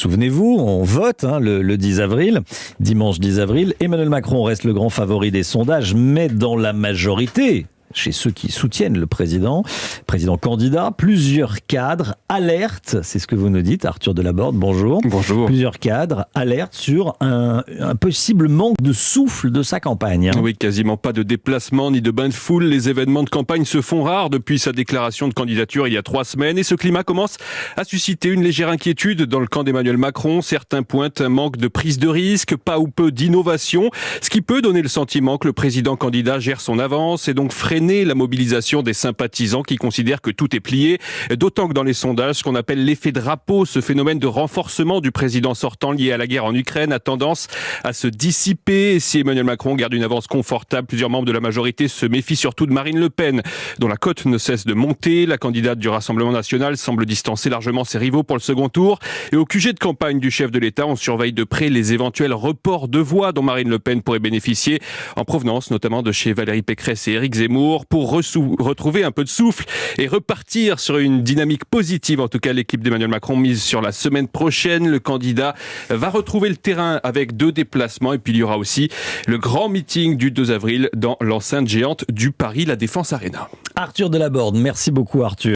Souvenez-vous, on vote le 10 avril, dimanche 10 avril. Emmanuel Macron reste le grand favori des sondages, mais dans la majorité, chez ceux qui soutiennent le président candidat, plusieurs cadres alertent, c'est ce que vous nous dites, Arthur Delaborde, bonjour. Bonjour. Plusieurs cadres alertent sur un possible manque de souffle de sa campagne. Oui, quasiment pas de déplacement ni de bain de foule. Les événements de campagne se font rares depuis sa déclaration de candidature il y a 3 semaines et ce climat commence à susciter une légère inquiétude dans le camp d'Emmanuel Macron. Certains pointent un manque de prise de risque, pas ou peu d'innovation, ce qui peut donner le sentiment que le président candidat gère son avance et donc freiner la mobilisation des sympathisants qui considèrent que tout est plié. D'autant que dans les sondages, ce qu'on appelle l'effet drapeau, ce phénomène de renforcement du président sortant lié à la guerre en Ukraine, a tendance à se dissiper. Si Emmanuel Macron garde une avance confortable, plusieurs membres de la majorité se méfient surtout de Marine Le Pen, dont la cote ne cesse de monter. La candidate du Rassemblement national semble distancer largement ses rivaux pour le second tour. Et au QG de campagne du chef de l'État, on surveille de près les éventuels reports de voix dont Marine Le Pen pourrait bénéficier, en provenance notamment de chez Valérie Pécresse et Éric Zemmour, pour retrouver un peu de souffle et repartir sur une dynamique positive. En tout cas, l'équipe d'Emmanuel Macron mise sur la semaine prochaine. Le candidat va retrouver le terrain avec 2 déplacements et puis il y aura aussi le grand meeting du 2 avril dans l'enceinte géante du Paris La Défense Arena. Arthur Delaborde, merci beaucoup Arthur.